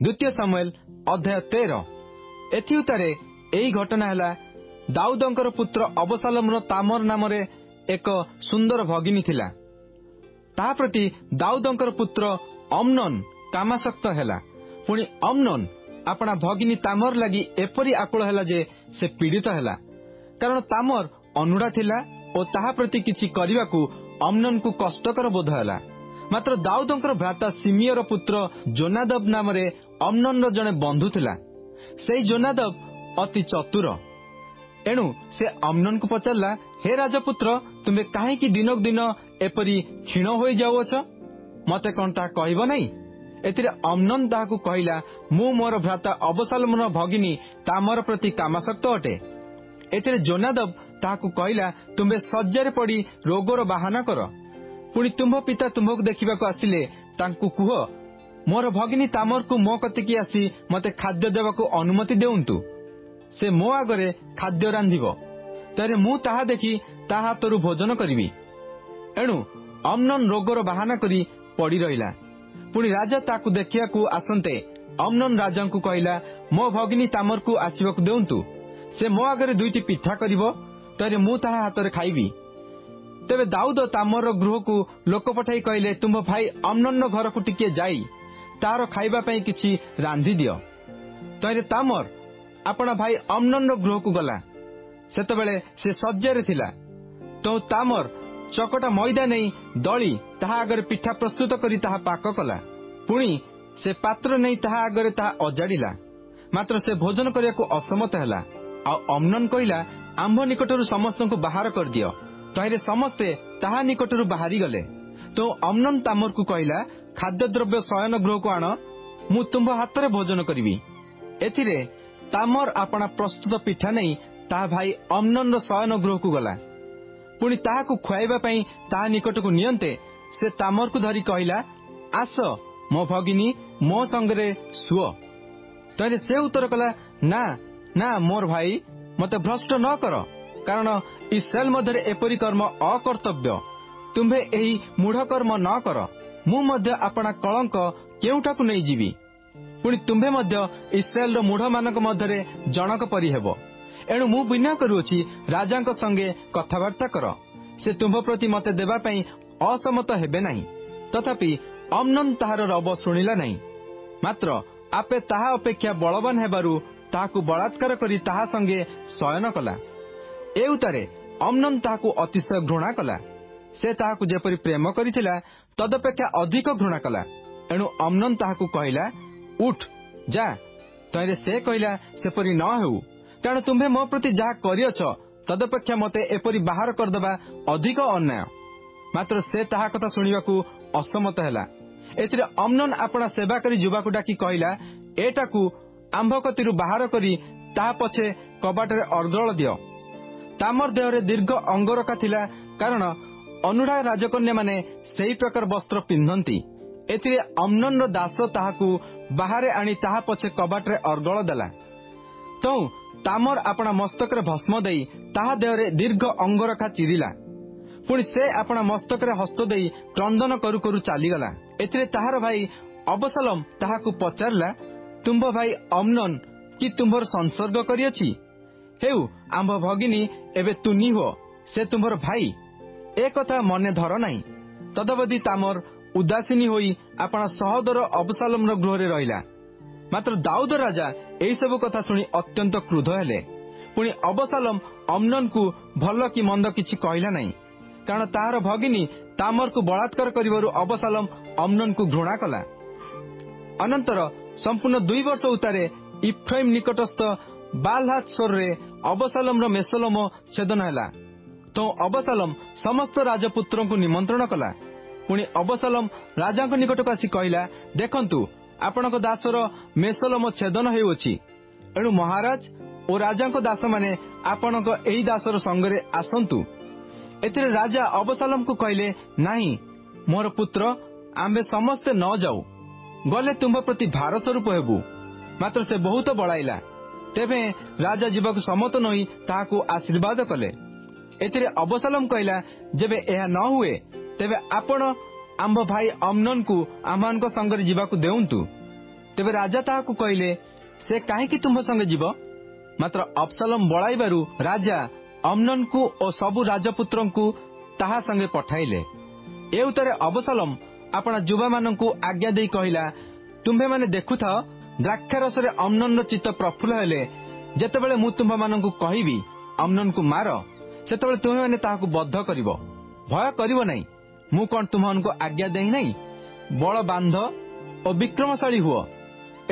द्वितीय सामुएल अध्याय 13। एथिउतारे एही घटना हैला दाऊदंकर पुत्र अबशालोमर तामर नामरे एक सुंदर भगिनी थिला। ता प्रति दाऊदंकर पुत्र अम्नोन कामासक्त हैला। पुणी अम्नोन अपना भगिनी तामर लगी एपरी आकुल हैला जे से पीड़ित हैला, कारण तामर अनुड़ा थिला और ताहा प्रति किछि करिवाकू अम्नोन को कष्टकर बोध हैला। मात्र दाऊदंकर भ्राता सिमियर पुत्र जोनादब नामरे अम्नोन रो जणे बंधु थिला। सेई जोनादब अति चतुर। एणु से अम्नोन को पचारला, हे राजपुत्र, तुमे काहेकि दिनक दिन एपरी क्षीण होई जाउअछ? मते कोन ता कहइबो नै? एतिरे अम्नोन ताहाकू कहिला, मु मोर भ्राता अबशालोमर भगिनी तामर प्रति कामासक्त अटे। एतिरे जोनादब ताहाकू कहिला, तुमे सज्जारे पड़ी रोगर बाहाना कर। पुणी तुम्भ पिता तुम्भक देखिबाकू आसिले तांकू कुह, मोर भगिनी तामर को मो कतिकी आसी मते खाद्य देवाकू अनुमति देउंतु। से मो आगरे खाद्य रांधिबो, तारे मु ताहा देखि ताहा हातरू भोजन करिबि। एणु अम्नोन रोगर बाहाना करी पड़ी रहिला। पुणी राजा ताकू देखियाकू आसंते अम्नोन राजांकू कहिला, मो भगिनी तामर को आसीबाकू देउंतु। से मो आगरे दुईटी पिठा करिबो, तारे मु ताहा हातरे खाइबि। तेबे दाऊद तामर गृह को लोक पठाई कहले, तुम भाई अम्नोन घर को टिके जाई तार खाइबा पई किछि रांधि दियो। तरे तामर अपना भाई अम्नोन गृह को गला। सेतबेले से सज्जारे थिला। तो तामर चकटा मैदा नहीं दली ताहा आगरे पिठा प्रस्तुत करी ताहा पाक कला। पुणी से पात्र नहीं ताहा आगरे ताहा अजाड़िला। मात्र से भोजन करिया को असमत हैला। आ अम्नोन कहिला, आंभ निकटरू समस्त को बाहर कर दियो। तहिरे समस्ते ताहा निकटरू बाहरी गले। तो अम्नोन तामर को कहिला, खाद्य द्रव्य शयन गृह को आण, मु तुम्भ हातरे भोजन करिबि। एथिरे तामर अपना प्रस्तुत पिठा नहीं ताहा भाई अम्नोन रो शयन गृह को गला। पुणी ताहाकू खुआइबा पई ताहा निकट को नियंते से तामर को धरी कहिला, आस मो भगिनी मो संगरे सुओ। तहिरे से उत्तर कला, ना ना मोर भाई, मते भ्रष्ट न कर, कारण इस्राएल मध्य एपरी कर्म अकर्तव्य। तुम्भे एही मूढ़ कर्म न कर। मु मध्य अपना कलंक केउठाकू नहीं जीवी। पुणी तुम्भे मध्य इस्राएल रो मूढ़ मानक मध्य जनक परी हेबो। एणु मु विनय करूछि, राजांक संगे कथाबार्ता कर। से तुम्भ प्रति मते देबा पई असमत हेबे नाही। तथापि अम्नोन ताहार रब शुणिला नाही। मात्र आपे ताहा अपेक्षा बलवान हेबारु ताहाकू बलात्कार करी ताहा संगे शयन कला। ए उतारे अम्नोन ताहाकू अतिशय घृणा कला। से ताहाकू जेपरी प्रेम करिथिला तदपेक्षा अधिक घृणा कला। एणु अम्नोन ताहाकू कहिला, उठ जा। तहिरे से कहिला, सेपरी न हेउ, कारण तुम्भे मो प्रति जहा करियछ तदपेक्षा मते एपरी बाहर करदेबा अधिक अन्याय। मात्र से ताहा कथा सुनिबाकू असमत हैला। एथिरे अम्नोन अपना सेवाकारी युवाकू डाकी कहिला, एटाकू आंभ कतिरू बाहर करी ताहा पछे कबाटरे अर्गल दियो। तामर देहरे दीर्घ अंगरखा थिला, कारण अनुड़ा राजकन्या माने सेही प्रकार वस्त्र पिंधंती। एथिरे अम्नोन रो दास ताहाकू बाहरे आनी ताहा पछे कबाटरे अर्गल देला। तो तामर अपना मस्तकरे भस्म देई ताहा देहरे दीर्घ अंगरखा चिरिला। पुणी से अपना मस्तकरे हस्त देई क्रंदन करू करू चलीगला। एथिरे ताहार भाई अबशालोम ताहाकू पचारला, तुम्भ भाई अम्नोन कि तुम्भर संसर्ग करियछि? हेउ आंभ भगिनी एबे तुनी हो, से तुम्भर भाई। ए कथा मने धर नाही। तदवधि तामर उदासीनी होई अपना सहोदर अबशालोम गृह रहिला। मात्र दाऊद राजा एही सब कथा सुनी अत्यंत क्रुद्ध हेले। पुणी अबशालोम अम्नोन को भल कि मंद किछि कहिला नाही, कारण ताहार भगिनी तामर को बलात्कार करिबारु अबशालोम अम्नोन को घृणा कला। अनंतर संपूर्ण 2 वर्ष उतारे इफ्राइम निकटस्थ बालहात्सोर रे अबशालोम रो मेसोलोम छेदन हैला। तो अबशालोम समस्त राजपुत्र को निमंत्रण कला। पुणी अबशालोम राजा निकट को आसी कहिला, देखंतु आपणक दासर मेसोलोम छेदन हेउछि। एणु महाराज और राजा दास माने आपणक एही दासर संगरे आसंतु। एथिरे राजा अबशालोम को कहले, नाही मोर पुत्र, आम्बे समस्ते न जाऊ, गले तुम्भ प्रति भार स्वरूप हेबु। मात्र से बहुत बड़ाइला। तेबे राजा जीवाकू सम्मत नही ताहाकू आशीर्वाद कले। एथिरे अबशालोम कहला, जेबे एहा न हुए तेबे आपण आंभ भाई अम्नोन को आमान संगरे जीवाकू देउंतु। ତେବେ ରାଜା ତାହାକୁ କହିଲେ, ସେ କାହିଁକି ତୁମ୍ଭ ସଙ୍ଗେ ଯିବ? ମାତ୍ର ଅବସାଲମ ବଳାଇବାରୁ ରାଜା ଅମ୍ନୋନକୁ ଓ ସବୁ ରାଜପୁତ୍ରଙ୍କୁ ତାହା ସଙ୍ଗେ ପଠାଇଲେ। ଏ ଉତ୍ତରେ ଅବସାଲମ ଆପଣା ଯୁବାମାନଙ୍କୁ ଆଜ୍ଞା ଦେଇ କହିଲା, ତୁମ୍ଭେମାନେ ଦେଖୁଥାଅ, ଦ୍ରାକ୍ଷାରସରେ ଅମ୍ନୋନର ଚିତ୍ତ ପ୍ରଫୁଲ୍ଲ ହେଲେ ଯେତେବେଳେ ମୁଁ ତୁମ୍ଭମାନଙ୍କୁ କହିବି ଅମ୍ନୋନକୁ ମାର, ସେତେବେଳେ ତୁମେମାନେ ତାହାକୁ ବଦ୍ଧ କରିବ। ଭୟ କରିବ ନାହିଁ। ମୁଁ କଣ ତୁମମାନଙ୍କୁ ଆଜ୍ଞା ଦେଇ ନାହିଁ? ବଳ ବାନ୍ଧ ଓ ବିକ୍ରମଶାଳୀ ହୁଅ।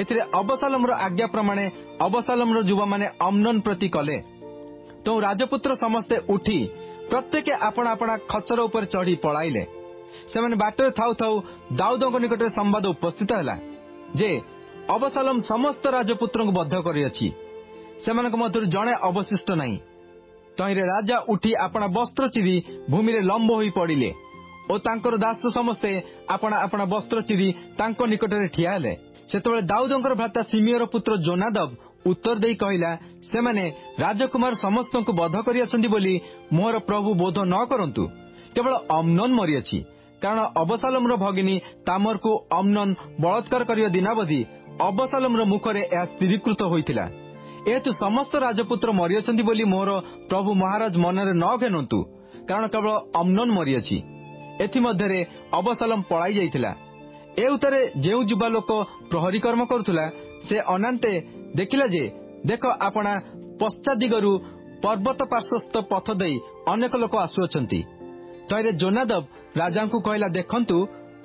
ଏଥିରେ ଅବସାଲମର ଆଜ୍ଞା ପ୍ରମାଣେ ଅବସାଲମର ଯୁବାମାନେ ଅମ୍ନୋନ ପ୍ରତି କଲେ। ତେଣୁ ରାଜପୁତ୍ର ସମସ୍ତେ ଉଠି ପ୍ରତ୍ୟେକେ ଆପଣା ଆପଣା ଖଚର ଉପରେ ଚଢ଼ି ପଳାଇଲେ। ସେମାନେ ବାଟରେ ଥାଉ ଥାଉ ଦାଉଦଙ୍କ ନିକଟରେ ସମ୍ବାଦ ଉପସ୍ଥିତ ହେଲା ଯେ ଅବସାଲମ ସମସ୍ତ ରାଜପୁତ୍ରଙ୍କୁ ବଦ୍ଧ କରିଅଛି, ସେମାନଙ୍କ ମଧ୍ୟରୁ ଜଣେ ଅବଶିଷ୍ଟ ନାହିଁ। ତହିଁରେ ରାଜା ଉଠି ଆପଣା ବସ୍ତ୍ର ଚିରି ଭୂମିରେ ଲମ୍ବ ହୋଇ ପଡ଼ିଲେ ଓ ତାଙ୍କର ଦାସ ସମସ୍ତେ ଆପଣା ଆପଣା ବସ୍ତ୍ର ଚିରି ତାଙ୍କ ନିକଟରେ ଠିଆ ହେଲେ। ସେତେବେଳେ ଦାଉଦଙ୍କର ଭ୍ରାତା ସିମିଓର ପୁତ୍ର ଜୋନାଦବ ଉତ୍ତର ଦେଇ କହିଲା, ସେମାନେ ରାଜକୁମାର ସମସ୍ତଙ୍କୁ ବଦ୍ଧ କରିଅଛନ୍ତି ବୋଲି ମୋର ପ୍ରଭୁ ବୋଧ ନ କରନ୍ତୁ। କେବଳ ଅମ୍ନୋନ ମରିଅଛି, କାରଣ ଅବସାଲମର ଭଗିନୀ ତାମରକୁ ଅମ୍ନୋନ ବଳାତ୍କାର କରିବା ଦିନାବଧି ଅବସାଲମର ମୁଖରେ ଏହା ସ୍ଥିରୀକୃତ ହୋଇଥିଲା। ଏହେତୁ ସମସ୍ତ ରାଜପୁତ୍ର ମରିଅଛନ୍ତି ବୋଲି ମୋର ପ୍ରଭୁ ମହାରାଜ ମନରେ ନ ଘେନନ୍ତୁ, କାରଣ କେବଳ ଅମ୍ନୋନ ମରିଅଛି। ଏଥିମଧ୍ୟରେ ଅବସାଲମ ପଳାଇ ଯାଇଥିଲା। ଏ ଉତ୍ତରେ ଯେଉଁ ଯୁବା ଲୋକ ପ୍ରହରୀ କର୍ମ କରୁଥିଲା, ସେ ଅନାନ୍ତେ ଦେଖିଲା ଯେ, ଦେଖ, ଆପଣା ପଶ୍ଚାଦିଗରୁ ପର୍ବତ ପାର୍ଶ୍ୱସ୍ଥ ପଥ ଦେଇ ଅନେକ ଲୋକ ଆସୁଅଛନ୍ତି। ତହିଁରେ ଜୋନାଦବ ରାଜାଙ୍କୁ କହିଲା, ଦେଖନ୍ତୁ,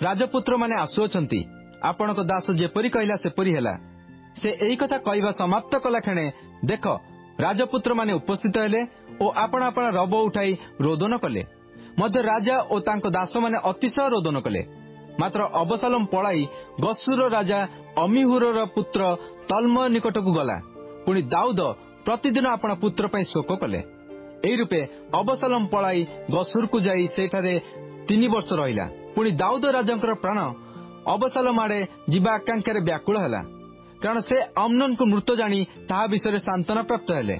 ରାଜପୁତ୍ରମାନେ ଆସୁଅଛନ୍ତି। ଆପଣଙ୍କ ଦାସ ଯେପରି କହିଲା ସେପରି ହେଲା। ସେ ଏହି କଥା କହିବା ସମାପ୍ତ କଲା କ୍ଷଣେ ଦେଖ, ରାଜପୁତ୍ରମାନେ ଉପସ୍ଥିତ ହେଲେ ଓ ଆପଣା ଆପଣା ରବ ଉଠାଇ ରୋଦନ କଲେ। ମଧ୍ୟ ରାଜା ଓ ତାଙ୍କ ଦାସମାନେ ଅତିଶୟ ରୋଦନ କଲେ। ମାତ୍ର ଅବସାଲମ ପଳାଇ ଗଶୁରର ରାଜା ଅମିହୁରର ପୁତ୍ର ତଲ୍ମୟ ନିକଟକୁ ଗଲା। ପୁଣି ଦାଉଦ ପ୍ରତିଦିନ ଆପଣା ପୁତ୍ର ପାଇଁ ଶୋକ କଲେ। ଏହି ରୂପେ ଅବସାଲମ ପଳାଇ ଗଶୁରକୁ ଯାଇ ସେଠାରେ 3 ବର୍ଷ ରହିଲା। ପୁଣି ଦାଉଦ ରାଜାଙ୍କର ପ୍ରାଣ ଅବସାଲମ ଆଡ଼େ ଯିବା ଆକାଂକ୍ଷାରେ ବ୍ୟାକୁଳ ହେଲା, କାରଣ ସେ ଅମ୍ନୋନକୁ ମୃତ ଜାଣି ତାହା ବିଷୟରେ ସାନ୍ତ୍ୱନା ପ୍ରାପ୍ତ ହେଲେ।